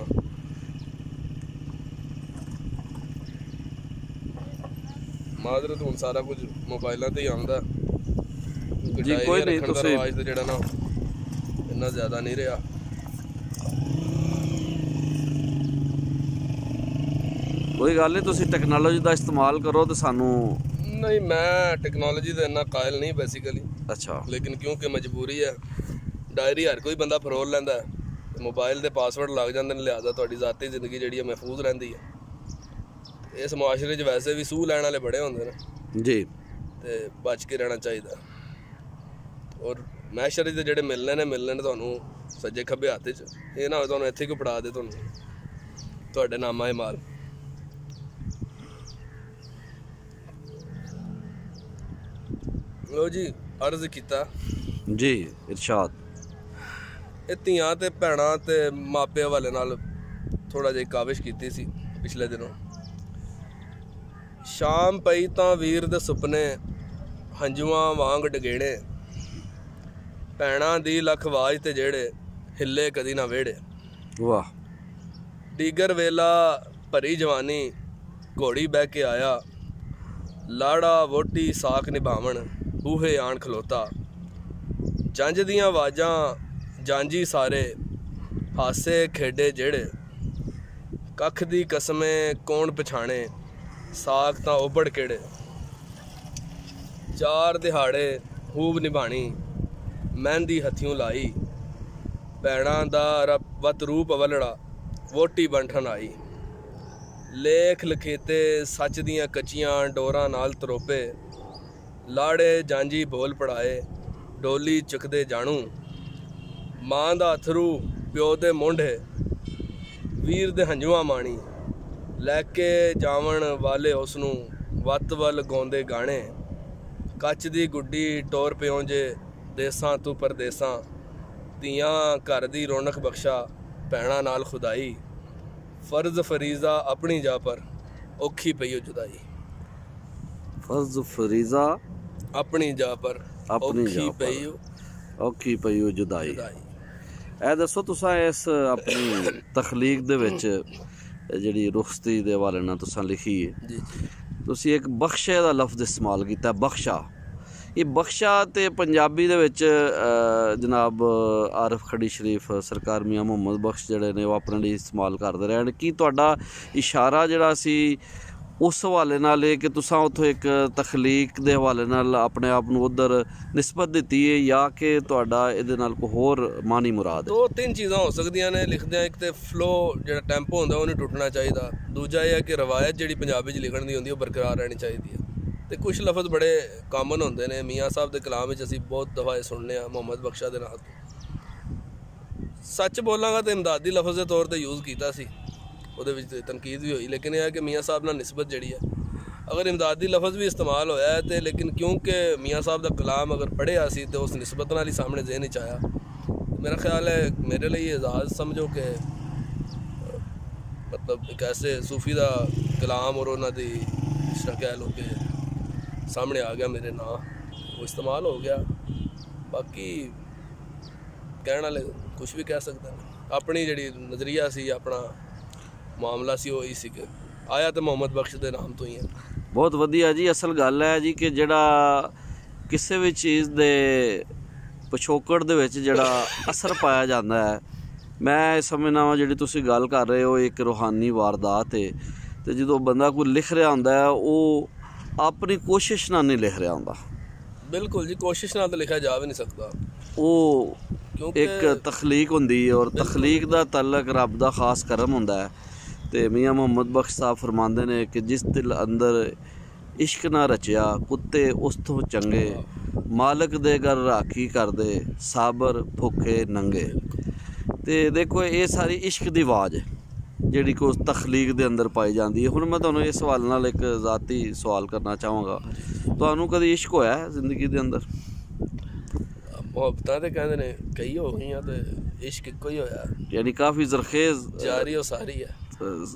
ਮਾਜ਼ਰਤ ਹੁਣ ਸਾਰਾ ਕੁਝ ਮੋਬਾਈਲਾਂ ਤੇ ਹੀ ਆਉਂਦਾ
ਜੀ, ਕੋਈ ਨਹੀਂ, ਤੁਸੀਂ
ਰਵਾਜ ਤੇ ਜਿਹੜਾ ਨਾ ਇੰਨਾ ਜ਼ਿਆਦਾ ਨਹੀਂ ਰਿਹਾ।
ਕੋਈ ਗੱਲ ਨਹੀਂ, ਤੁਸੀਂ ਟੈਕਨੋਲੋਜੀ ਦਾ ਇਸਤੇਮਾਲ ਕਰੋ ਤੇ ਸਾਨੂੰ।
ਨਹੀਂ, ਮੈਂ ਟੈਕਨੋਲੋਜੀ ਦਾ ਇੰਨਾ ਕਾਇਲ ਨਹੀਂ ਬੇਸਿਕਲੀ।
ਅੱਛਾ।
ਲੇਕਿਨ ਕਿਉਂਕਿ ਮਜਬੂਰੀ ਹੈ, ਡਾਇਰੀ ਹਰ ਕੋਈ ਬੰਦਾ ਫਰੋਲ ਲੈਂਦਾ, ਮੋਬਾਈਲ ਦੇ ਪਾਸਵਰਡ ਲੱਗ ਜਾਂਦੇ ਨੇ, ਲਿਹਾਜ਼ਾ ਤੁਹਾਡੀ ਜ਼ਾਤੀ ਜ਼ਿੰਦਗੀ ਜਿਹੜੀ ਹੈ ਮਹਿਫੂਜ਼ ਰਹਿੰਦੀ ਹੈ। ਇਸ ਮੁਆਸ਼ਰੇ 'ਚ ਵੈਸੇ ਵੀ ਸੂਹ ਲੈਣ ਵਾਲੇ ਬੜੇ ਹੁੰਦੇ ਨੇ
ਜੀ,
ਤੇ ਬਚ ਕੇ ਰਹਿਣਾ ਚਾਹੀਦਾ। ਔਰ ਮੈਸ਼ਰ ਦੇ ਜਿਹੜੇ ਮਿਲਣੇ ਨੇ ਤੁਹਾਨੂੰ ਸੱਜੇ ਖੱਬੇ ਹੱਥ 'ਚ, ਇਹ ਨਾ ਹੋਵੇ ਤੁਹਾਨੂੰ ਇੱਥੇ ਕੋਈ ਪੜਾ ਦੇ ਤੁਹਾਨੂੰ ਤੁਹਾਡੇ ਨਾਮਾ ਮਾਲ। ਲੋ ਜੀ, ਅਰਜ਼ ਕੀਤਾ
ਜੀ ਇਰਸ਼ਾਦ।
ਇਹ ਧੀਆਂ ਤੇ ਭੈਣਾਂ ਤੇ ਮਾਪੇ ਵਾਲੇ ਨਾਲ ਥੋੜ੍ਹਾ ਜਿਹਾ ਕਾਵਿਸ਼ ਕੀਤੀ ਸੀ ਪਿਛਲੇ ਦਿਨੋਂ। ਸ਼ਾਮ ਪਈ ਤਾਂ ਵੀਰ ਦੇ ਸੁਪਨੇ ਹੰਝੂਆਂ ਵਾਂਗ ਡਗੇੜੇ, ਭੈਣਾਂ ਦੀ ਲੱਖ ਆਵਾਜ਼ ਤੇ ਜਿਹੜੇ ਹਿੱਲੇ ਕਦੀ ਨਾ ਵਿਹੜੇ।
ਵਾਹ।
ਡੀਗਰ ਵੇਲਾ ਭਰੀ ਜਵਾਨੀ ਘੋੜੀ ਬਹਿ ਕੇ ਆਇਆ, ਲਾੜਾ ਵੋਟੀ ਸਾਕ ਨਿਭਾਵਣ ਬੂਹੇ ਆਣ ਖਲੋਤਾ। ਜੰਝ ਦੀਆਂ ਆਵਾਜ਼ਾਂ ਜਾਂਝੀ ਸਾਰੇ ਹਾਸੇ ਖੇਡੇ ਜਿਹੜੇ, ਕੱਖ ਦੀ ਕਸਮੇ ਕੌਣ ਪਛਾਣੇ ਸਾਕ ਤਾਂ ਉਬੜ ਕਿਹੜੇ। ਚਾਰ ਦਿਹਾੜੇ ਖੂਬ ਨਿਭਾਣੀ ਮਹਿੰਦੀ ਹੱਥੀਓਂ ਲਾਈ, ਭੈਣਾਂ ਦਾ ਵਤ ਰੂਪ ਵਲੜਾ ਵੋਟੀ ਬੰਠਣ ਆਈ। ਲੇਖ ਲਖੇਤੇ ਸੱਚ ਦੀਆਂ ਕੱਚੀਆਂ ਡੋਰਾਂ ਨਾਲ ਤਰੋਪੇ, ਲਾੜੇ ਜਾਂਝੀ ਬੋਲ ਪੜਾਏ ਡੋਲੀ ਚੁੱਕਦੇ ਜਾਣੂ। ਮਾਂ ਦਾ ਅਥਰੂ ਪਿਓ ਦੇ ਮੋਢੇ, ਵੀਰ ਦੇ ਹੰਝੂਆਂ ਮਾਣੀ, ਲੈ ਕੇ ਜਾਵਣ ਵਾਲੇ ਉਸ ਨੂੰ ਵੱਤ ਵੱਲ ਗਾਉਂਦੇ ਗਾਣੇ। ਕੱਚ ਦੀ ਗੁੱਡੀ ਟੋਰ ਪਿਓ ਜੇ ਦੇਸਾਂ ਤੂੰ ਪਰਦੇਸਾਂ, ਧੀਆਂ ਘਰ ਦੀ ਰੌਣਕ ਬਖਸ਼ਾ ਭੈਣਾਂ ਨਾਲ ਖੁਦਾਈ। ਫਰਜ਼ ਫਰੀਜ਼ਾ ਆਪਣੀ ਜਾ ਪਰ ਔਖੀ ਪਈ ਜੁਦਾਈ।
ਫਰਜ਼ ਫਰੀਜ਼ਾ
ਆਪਣੀ ਜਾ ਪਰ
ਔਖੀ ਪਈ ਜੁਦਾਈ। ਇਹ ਦੱਸੋ, ਤੁਸੀਂ ਇਸ ਆਪਣੀ ਤਖਲੀਕ ਦੇ ਵਿੱਚ ਜਿਹੜੀ ਰੁਖਸਤੀ ਦੇ ਹਵਾਲੇ ਨਾਲ ਤੁਸੀਂ ਲਿਖੀ ਹੈ, ਤੁਸੀਂ ਇੱਕ ਬਖਸ਼ੇ ਦਾ ਲਫ਼ਜ਼ ਇਸਤੇਮਾਲ ਕੀਤਾ, ਬਖਸ਼ਾ। ਇਹ ਬਖਸ਼ਾ ਤੇ ਪੰਜਾਬੀ ਦੇ ਵਿੱਚ ਜਨਾਬ ਆਰਿਫ ਖੜੀ ਸ਼ਰੀਫ ਸਰਕਾਰ ਮੀਆਂ ਮੁਹੰਮਦ ਬਖਸ਼ ਜਿਹੜੇ ਨੇ ਉਹ ਆਪਣੇ ਲਈ ਇਸਤੇਮਾਲ ਕਰਦੇ ਰਹੇ ਨੇ। ਕੀ ਤੁਹਾਡਾ ਇਸ਼ਾਰਾ ਜਿਹੜਾ ਸੀ ਉਸ ਹਵਾਲੇ ਨਾਲ ਹੈ ਕਿ ਤੁਸੀਂ ਉੱਥੋਂ ਇੱਕ ਤਖਲੀਕ ਦੇ ਹਵਾਲੇ ਨਾਲ ਆਪਣੇ ਆਪ ਨੂੰ ਉੱਧਰ ਨਿਸਬਤ ਦਿੱਤੀ ਹੈ, ਜਾਂ ਕਿ ਤੁਹਾਡਾ ਇਹਦੇ ਨਾਲ ਕੋਈ ਹੋਰ ਮਾਨੀ ਮੁਰਾਦ ਹੈ?
ਦੋ ਤਿੰਨ ਚੀਜ਼ਾਂ ਹੋ ਸਕਦੀਆਂ ਨੇ ਲਿਖਦਿਆਂ। ਇੱਕ ਤਾਂ ਫਲੋ ਜਿਹੜਾ ਟੈਂਪੋ ਹੁੰਦਾ ਉਹ ਨਹੀਂ ਟੁੱਟਣਾ ਚਾਹੀਦਾ। ਦੂਜਾ ਇਹ ਹੈ ਕਿ ਰਵਾਇਤ ਜਿਹੜੀ ਪੰਜਾਬੀ 'ਚ ਲਿਖਣ ਦੀ ਹੁੰਦੀ ਉਹ ਬਰਕਰਾਰ ਰਹਿਣੀ ਚਾਹੀਦੀ ਹੈ। ਅਤੇ ਕੁਛ ਲਫ਼ਜ਼ ਬੜੇ ਕਾਮਨ ਹੁੰਦੇ ਨੇ, ਮੀਆਂ ਸਾਹਿਬ ਦੇ ਕਲਾਮ ਵਿੱਚ ਅਸੀਂ ਬਹੁਤ ਦਫਾ ਇਹ ਸੁਣਨੇ ਹਾਂ ਮੁਹੰਮਦ ਬਖਸ਼ਾ ਦੇ ਨਾਂ ਤੋਂ। ਸੱਚ ਬੋਲਾਂਗਾ ਤਾਂ ਇਮਦਾਦੀ ਲਫ਼ਜ਼ ਦੇ ਤੌਰ 'ਤੇ ਯੂਜ਼ ਕੀਤਾ ਸੀ, ਉਹਦੇ ਵਿੱਚ ਤਨਕੀਦ ਵੀ ਹੋਈ, ਲੇਕਿਨ ਇਹ ਹੈ ਕਿ ਮੀਆਂ ਸਾਹਿਬ ਨਾਲ ਨਿਸਬਤ ਜਿਹੜੀ ਹੈ, ਅਗਰ ਇਮਦਾਦੀ ਲਫ਼ਜ਼ ਵੀ ਇਸਤੇਮਾਲ ਹੋਇਆ ਹੈ ਤੇ ਲੇਕਿਨ ਕਿਉਂਕਿ ਮੀਆਂ ਸਾਹਿਬ ਦਾ ਕਲਾਮ ਅਗਰ ਪੜ੍ਹਿਆ ਸੀ ਤਾਂ ਉਸ ਨਿਸਬਤ ਨਾਲ ਹੀ ਸਾਹਮਣੇ ਜ਼ਹਿਨ ਵਿੱਚ ਆਇਆ। ਮੇਰਾ ਖਿਆਲ ਹੈ ਮੇਰੇ ਲਈ ਇਜਾਜ਼ ਸਮਝੋ ਕਿ मतलब एक ऐसे सूफी का कलाम और उन्होंने जिस तरह कह लो कि सामने आ गया मेरे ना वो इस्तेमाल हो गया। बाकी कहने वाले कुछ भी कह सकते हैं। अपनी जी नज़रिया सी अपना मामला सी वो ही कि आया तो मुहम्मद बख्श के नाम तो ही है।
बहुत वधिया जी। असल गल है जी कि जिहड़ा किसी भी चीज़ के पिछोकड़ दे विच जिहड़ा असर पाया जाता है, मैं समझना वा जिहड़ी तुसीं गल कर रहे हो एक रूहानी वारदात है। तो जो बंदा कोई लिख रहा होंदा है वो अपनी कोशिश नाल नहीं लिख रहा होंदा।
बिल्कुल जी, कोशिश नाल तो लिखा जा भी नहीं सकता।
वो
क्योंकि
एक तखलीक होंदी है और तखलीक दा तल्लक रब दा खास करम होंदा है। तो मियाँ मुहम्मद बख्श साहब फरमाते ने कि जिस दिल अंदर इश्क ना रचिया कुत्ते उस तो चंगे, मालक दे घर राखी कर दे साबर भुखे नंगे। तो देखो ये सारी इश्क दी आवाज़ है जिहड़ी को तखलीक दे अंदर पाई जाती है। हुण मैं तुहानूं इस सवाल नाल एक ज़ाती सवाल करना चाहांगा, तुहानूं कदी इश्क होया है जिंदगी दे अंदर?
मुहब्बतां ते कहंदे ने कई हो गईयां ते इश्क इक्को ही होया,
यानी काफ़ी जरखेज़
जारी और सारी है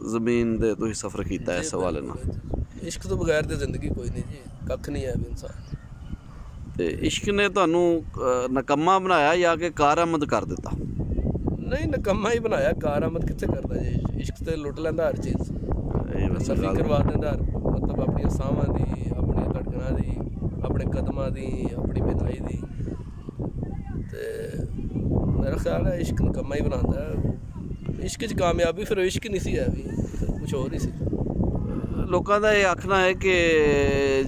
ज़मीन दे तुसीं सफ़र कीता इस हवाले नाल।
इश्क तो बगैर ते जिंदगी कोई नहीं जी, कख नहीं है इंसान।
ते इश्क ने तुहानूं नकम्मा बनाया या कि कारआमद कर दिता?
नहीं, नकम्मा ही बनाया, कारआमद कित्थे करदा जी। इश्क ते लुट लैंदा हर चीज़, नफी करवा दिंदा मतलब अपनी साहां दी, अपनी धड़कनां दी, अपने कदमां दी, अपनी बिदाई दी। ते मेरा ख्याल है इश्क नकम्मा ही बनाता है। इश्क च कामयाबी फिर इश्क नहीं सी है भी, कुछ होर ही सी।
लोगों का ये आखना है कि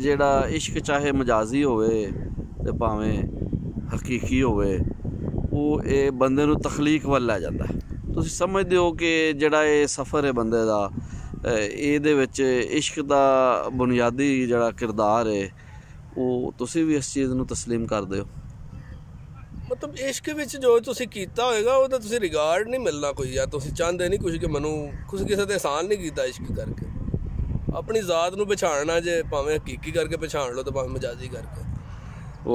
जिहड़ा इश्क चाहे मजाजी होवे ते भावें हकीकी होवे वो ये बंदे नूं तखलीक वल लै जांदा है। तुसीं समझदे हो कि जिहड़ा ये सफ़र है बंदे दा ਇਹਦੇ ਵਿੱਚ इश्क ਦਾ बुनियादी ਜਿਹੜਾ किरदार है वो तुसीं भी इस चीज़ ਨੂੰ तस्लीम करदे हो?
मतलब इश्क विच जो तुसीं कीता होएगा ਉਹਦਾ ਤੁਸੀਂ ਰਿਗਾਰਡ ਨਹੀਂ ਮਿਲਣਾ ਕੋਈ, ਜਾਂ ਤੁਸੀਂ ਚਾਹੁੰਦੇ ਨਹੀਂ ਕੁਝ ਕਿ ਮੈਨੂੰ ਕੁਝ ਕਿਸੇ ਤੇ ਇਹਸਾਨ ਨਹੀਂ ਕੀਤਾ ਇਸ਼ਕ ਕਰਕੇ। ਆਪਣੀ ਜ਼ਾਤ ਨੂੰ ਪਛਾਣਨਾ ਜੇ ਭਾਵੇਂ ਹਕੀਕੀ ਕਰਕੇ ਪਛਾਣ ਲਓ ਤੇ ਭਾਵੇਂ ਮਜਾਜ਼ੀ ਕਰਕੇ,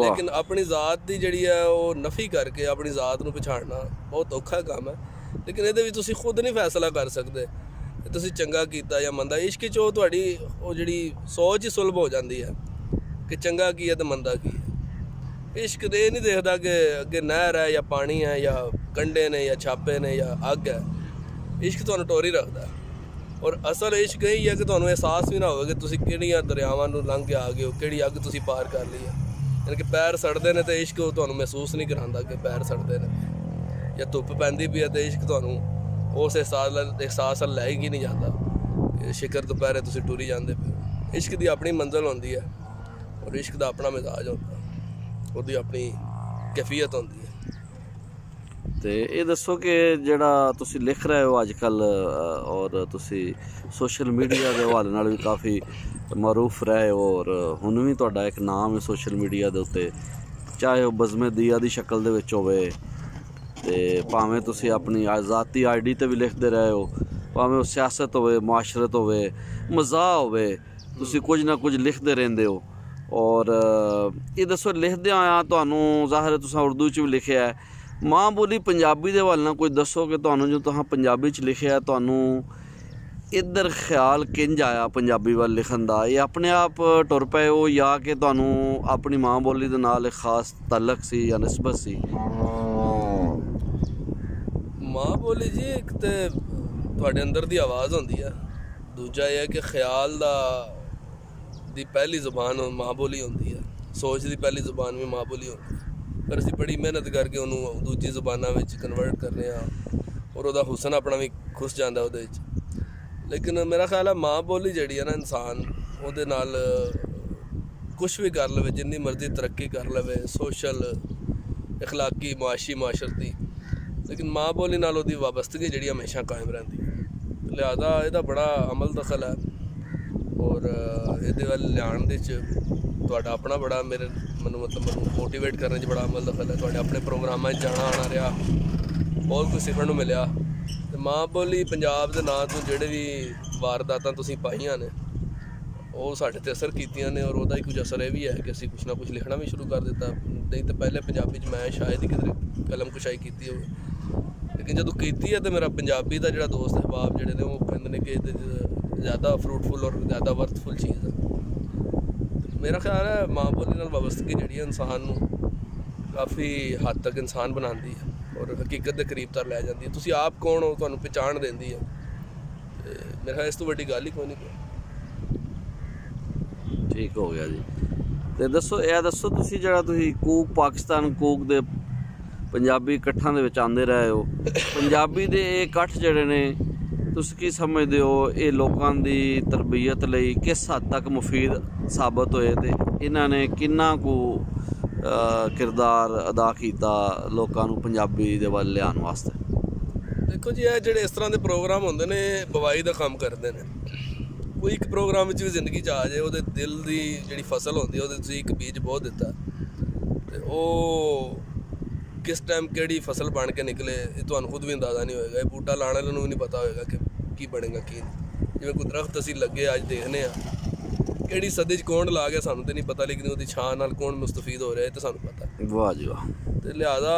ਲੇਕਿਨ ਆਪਣੀ ਜ਼ਾਤ ਦੀ ਜਿਹੜੀ ਹੈ ਉਹ ਨਫੀ ਕਰਕੇ ਆਪਣੀ ਜ਼ਾਤ ਨੂੰ ਪਛਾਣਨਾ ਬਹੁਤ ਔਖਾ ਕੰਮ ਹੈ। ਲੇਕਿਨ ਇਹਦੇ ਵਿੱਚ ਤੁਸੀਂ ਖੁਦ ਨਹੀਂ ਫੈਸਲਾ ਕਰ ਸਕਦੇ ਕਿ ਤੁਸੀਂ ਚੰਗਾ ਕੀਤਾ ਜਾਂ ਮੰਦਾ। ਇਸ਼ਕ 'ਚ ਉਹ ਤੁਹਾਡੀ ਉਹ ਜਿਹੜੀ ਸੋਚ ਹੀ ਸੁਲਭ ਹੋ ਜਾਂਦੀ ਹੈ ਕਿ ਚੰਗਾ ਕੀ ਹੈ ਤੇ ਮੰਦਾ ਕੀ ਹੈ। इश्क तो ये नहीं देखता कि अगे नहर है या पानी है या कंडे ने या छापे ने या अग है। इश्क तो टोरी रखता है। और असल इश्क यही है कि तुम्हें एहसास भी ना हो कि तुम किहड़ियां दरियावां नूं लंघ के आ गए हो, किहड़ी अग तुसीं पार कर ली है। यानी कि पैर सड़ते हैं तो इश्क तुहानूं महसूस नहीं करांदा कि पैर सड़ते हैं, या धुप्प पैंदी पई है तो इश्क तुहानूं उस एहसास लै ही नहीं जाता कि शिकर दोपहरे तुसीं टुरी जांदे पे हो। इश्क की अपनी मंजिल होंदी है और इश्क का अपना मिजाज होता है, ਉਹਦੀ ਆਪਣੀ ਕੈਫੀਅਤ ਹੁੰਦੀ ਹੈ।
ਤੇ ਇਹ ਦੱਸੋ ਕਿ ਜਿਹੜਾ ਤੁਸੀਂ ਲਿਖ ਰਹੇ ਹੋ ਅੱਜ ਕੱਲ੍ਹ ਔਰ ਤੁਸੀਂ ਸੋਸ਼ਲ ਮੀਡੀਆ ਦੇ ਹਵਾਲੇ ਨਾਲ ਵੀ ਕਾਫੀ ਮਰੂਫ ਰਹੇ ਹੋ ਔਰ ਹੁਣ ਵੀ ਤੁਹਾਡਾ ਇੱਕ ਨਾਮ ਹੈ ਸੋਸ਼ਲ ਮੀਡੀਆ ਦੇ ਉੱਤੇ, ਚਾਹੇ ਉਹ ਬਜ਼ਮੇ ਦੀਆ ਦੀ ਸ਼ਕਲ ਦੇ ਵਿੱਚ ਹੋਵੇ ਤੇ ਭਾਵੇਂ ਤੁਸੀਂ ਆਪਣੀ ਜ਼ਾਤੀ ਆਈਡੀ 'ਤੇ ਵੀ ਲਿਖਦੇ ਰਹੇ ਹੋ, ਭਾਵੇਂ ਉਹ ਸਿਆਸਤ ਹੋਵੇ, ਮੁਆਸ਼ਰਤ ਹੋਵੇ, ਮਜ਼ਾਹ ਹੋਵੇ, ਤੁਸੀਂ ਕੁਝ ਨਾ ਕੁਝ ਲਿਖਦੇ ਰਹਿੰਦੇ ਹੋ। और ये दसो लिखदे आया तुहानूं ज़ाहिर है तुसां उर्दू च भी लिखिया है, माँ बोली पंजाबी दे हवाले नाल कोई दसो कि तुहानूं जो तुहां पंजाबी च लिखिया है तुहानूं इधर ख्याल किंज आया पंजाबी वाल लिखण दा? ये अपने आप टुर पए हो या कि तुहानूं अपनी माँ बोली दे नाल एक खास तलक सी या निस्बत सी?
माँ बोली जी एक ते तुहाडे अंदर दी आवाज़ हुंदी है, दूजा ये कि ख्याल दा ਦੀ ਪਹਿਲੀ ਜ਼ੁਬਾਨ ਮਾਂ ਬੋਲੀ ਹੁੰਦੀ ਹੈ, ਸੋਚ ਦੀ ਪਹਿਲੀ ਜ਼ੁਬਾਨ ਵੀ ਮਾਂ ਬੋਲੀ ਹੁੰਦੀ ਹੈ, ਪਰ ਅਸੀਂ ਬੜੀ ਮਿਹਨਤ ਕਰਕੇ ਉਹਨੂੰ ਦੂਜੀ ਜ਼ੁਬਾਨਾਂ ਵਿੱਚ ਕਨਵਰਟ ਕਰਨੇ ਹਾਂ ਔਰ ਉਹਦਾ ਹੁਸਨ ਆਪਣਾ ਵੀ ਖੁੱਸ ਜਾਂਦਾ ਉਹਦੇ ਵਿੱਚ। ਲੇਕਿਨ ਮੇਰਾ ਖਿਆਲ ਹੈ ਮਾਂ ਬੋਲੀ ਜਿਹੜੀ ਹੈ ਨਾ, ਇਨਸਾਨ ਉਹਦੇ ਨਾਲ ਕੁਛ ਵੀ ਕਰ ਲਵੇ, ਜਿੰਨੀ ਮਰਜ਼ੀ ਤਰੱਕੀ ਕਰ ਲਵੇ ਸੋਸ਼ਲ ਇਖਲਾਕੀ ਮੁਆਸ਼ੀ ਮਾਸ਼ਰਤੀ, ਲੇਕਿਨ ਮਾਂ ਬੋਲੀ ਨਾਲ ਉਹਦੀ ਵਾਬਸਤਗੀ ਜਿਹੜੀ ਹਮੇਸ਼ਾ ਕਾਇਮ ਰਹਿੰਦੀ ਹੈ। ਲਿਹਾਜ਼ਾ ਇਹਦਾ ਬੜਾ ਅਮਲ ਦਖਲ ਹੈ और ये वाल लियाण तुहाडा अपना बड़ा मैनू मोटिवेट करने बड़ा अमल दखल है। तुहाडे अपने प्रोग्रामां जाना आना रहा, बहुत कुछ सीखने को मिला। तो माँ बोली पंजाब के नाँ तो जोड़े भी वारदातां तुसीं पाईयां ने वो साडे ते असर कीतियां ने, और वह कुछ असर यह भी है कि असीं कुछ ना कुछ लिखना भी शुरू कर दिता। नहीं तो पहले पंजाबी मैं शायद ही किधर कलम कुशाई की हो, लेकिन जो कीती है तो मेरा पंजाबी का जो दोस्त अहबाब जोड़े ने वो कहते हैं कि ज़्यादा फ्रूटफुल और ज़्यादा वर्थफुल चीज़ है। मेरा ख्याल है माँ बोली नाल वाबस्तगी जी इंसान काफ़ी हद तक इंसान बनाती है और हकीकत के करीब तक लै जाती है। तुसी आप कौन हो तुहानू पहचान देंदी है। मेरा ख्याल इस तो वड्डी गल ही कोई नहीं।
ठीक हो गया जी। तो दसो यह दसो तुसी जिहड़ा तुसी कूक पाकिस्तान कूक दे पंजाबी इकट्ठां दे विच आंदे रहे हो, पंजाबी दे ये इकट्ठ जिहड़े ने तुसी की समझदे हो ये लोकां दी तरबियत लई किस हद तक मुफीद साबित होए ते इन्हां ने किन्ना कु किरदार अदा किया लोकां नू पंजाबी दे वल लियाण वास्ते?
देखो जी ये जिहड़े इस तरह के प्रोग्राम होंदे ने बवाई का काम करते हैं। कोई एक प्रोग्राम भी जिंदगी आ जाए वो दिल की जी फसल होती है वो एक बीज बो दिता तो वो किस टाइम केड़ी फसल बन के निकले ये तो खुद भी अंदाज़ा नहीं होएगा। बूटा लाने वाले भी नहीं पता होएगा कि की बनेगा की नहीं। जिवें कोई दरख्त असीं लगे अज देखने केड़ी सदी च कौन ला गया सानू तो नहीं पता, लेकिन उसकी छां नाल कौन मुस्तफीद हो रहा है तो सानू पता।
वाह जी वाह।
तो लिहाजा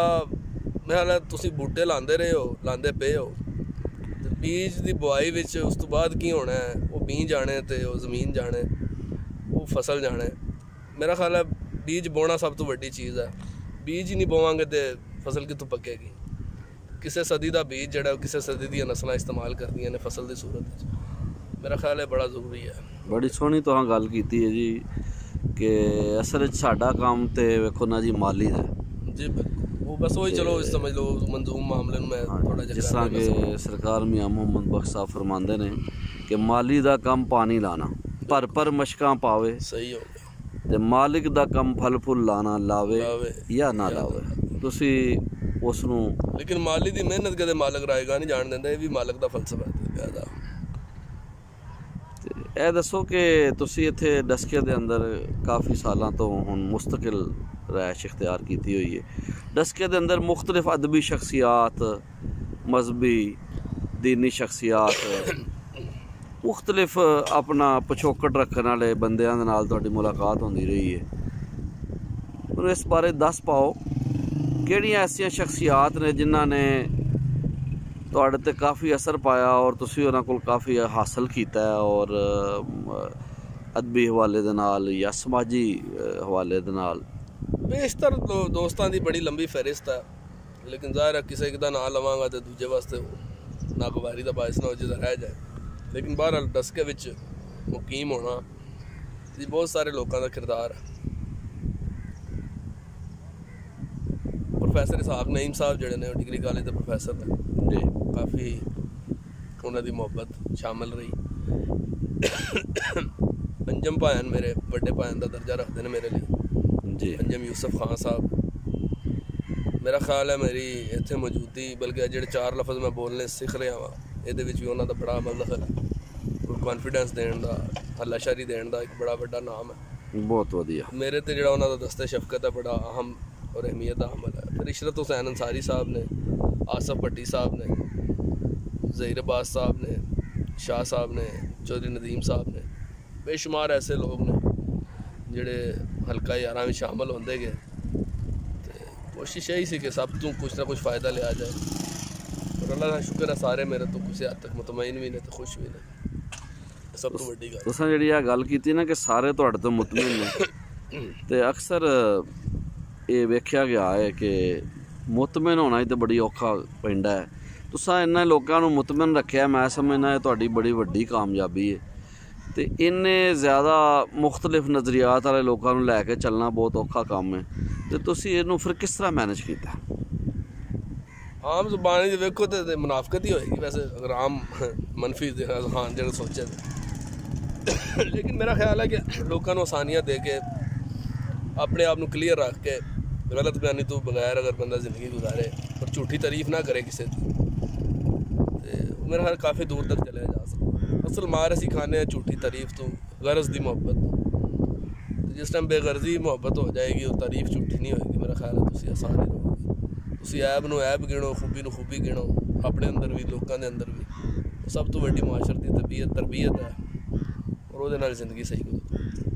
मैं हाल तुसीं बूटे लांदे रहे हो लांदे पे हो तो बीज की बुआई विच उस तो बाद की होना है वो बीज जाने तो वो जमीन जाने वो फसल जाने। मेरा ख्याल है बीज बोना सब तो वड्डी चीज़ है। बीज ही नहीं बोवांगे तो फसल कितों पकेगी। किसी सदी का बीज जड़ा किसी सदी दी नस्लां इस्तेमाल करदियां ने फसल की सूरत। मेरा ख्याल है बड़ा जरूरी है।
बड़ी सोहनी तुहां गल कीती है जी कि असल साडा काम तो वेखो ना जी माली है
जी बिल्कुल। वो बस वही चलो समझ लो मंजूम मामले में थोड़ा
जिस तरह के सरकार मियां मोहम्मद बख्श साहब फरमाते हैं कि माली का काम पानी लाना पर मशकां पावे।
सही हो गया।
ते मालिक दा कम फल फुल लाना लावे या ना लावे तुसी उस नूं।
लेकिन माली दी मेहनत कदे मालिक रायगा नहीं जान देंदा। ये भी मालिक दा फलसफा है ज़्यादा।
ਇਹ ਦੱਸੋ कि तुसी इत्थे डस्के दे अंदर काफ़ी सालों तो हुण मुस्तकिल रैश इख्तियार की हुई है। डस्के दे अंदर मुख्तलिफ अदबी शख्सियात मजहबी दीनी शख्सियात मुख्तलिफ अपना पिछोकड़ रखने वाले बंदियां दे नाल तुहाडी मुलाकात होंदी रही है। हुण इस बारे दस पाओ किहड़ियां ऐसियां शख्सियात ने जिन्हां ने तुहाडे ते काफ़ी असर पाया और तुसी उन्हां कोल काफ़ी हासिल कीता है और अदबी हवाले दे नाल या समाजी हवाले दे नाल?
बेशतर दोस्तां दी बड़ी लंबी फहरिस्त है, लेकिन ज़ाहिर है किसी दा नाम लवांगा तो दूजे वास्ते नागवारी का बायस ना हो जिदा रह जाए। लेकिन बहरहाल डस्के विच मुकीम होना जी बहुत सारे लोगों का किरदार है। प्रोफैसर इसहाक नईम साहब जोड़े ने डिग्री कॉलेज के प्रोफैसर ने जी काफ़ी उन्होंने मुहब्बत शामिल रही। पंजम भायन मेरे बड़े भायन का दर्जा रखते हैं मेरे लिए जी। पंजम यूसुफ खान साहब मेरा ख्याल है मेरी इत्थे मौजूदगी बल्कि जो चार लफ्ज़ मैं बोलने सीख रहा हाँ ये भी उन्होंने बड़ा मतलब कॉन्फिडेंस देने का हलाशारी देने का एक बड़ा बड़ा नाम है। बहुत वधिया। मेरे तो जो उन्होंने दस्ते शफकत है बड़ा अहम और अहमियत का अमल है। फिर इशरत हुसैन अंसारी साहब ने आसफ भट्टी साहब ने ज़हीर अब्बास साहब ने शाह साहब ने चौधरी नदीम साहब ने बेशुमार ऐसे लोग ने जोड़े हल्का यारां में शामिल होंदे गए। कोशिश यही सी कि सब तू कुछ ना कुछ फ़ायदा लिया जाए और अल्लाह का शुक्र है सारे मेरे तो किसी हद तक मुतमईन भी ने तो खुश भी ने। सब तो वड्डी गल तुसां जिहड़ी आ गल कीती ना कि सारे तुहाडे तो मुतमईन ने ते अक्सर ये वेख्या गया है कि मुतमईन होना ही तो बड़ी औखा पैंदा है। तुसां इन्हां लोकां नूं मुतमईन रखिया मैं समझना है तुहाडी बड़ी वड्डी कामयाबी है। तो इन्ने ज़्यादा मुख्तलिफ नज़रियात वाले लोगों को लैके चलना बहुत औखा काम है। तो तुसी इहनूं फिर किस तरह मैनेज किया? आम जुबानी वेखो तो मुनाफकत ही होएगी वैसे अगर आम मनफी हाँ जो सोचे तो। लेकिन मेरा ख्याल है कि लोगों को आसानियाँ दे के अपने आप को क्लीयर रख के गलत बयानी तो बगैर अगर बंदा ज़िंदगी गुजारे और झूठी तारीफ ना करे किसी की तो मेरा ख्याल काफ़ी दूर तक चले जा सकता। असल मार असी खाने झूठी तारीफ तो गरज की मुहब्बत तो जिस टाइम बेगरजी मुहब्बत हो जाएगी और तारीफ झूठी नहीं होएगी मेरा ख्याल है तुसी आसान ही रहोगे। तुसी ऐब नूं ऐब गिनो खूबी नूं खूबी गिनो अपने अंदर भी लोगों के अंदर भी सब तो वड्डी माशरती तरबियत है और वो ज़िंदगी सही गुजरती।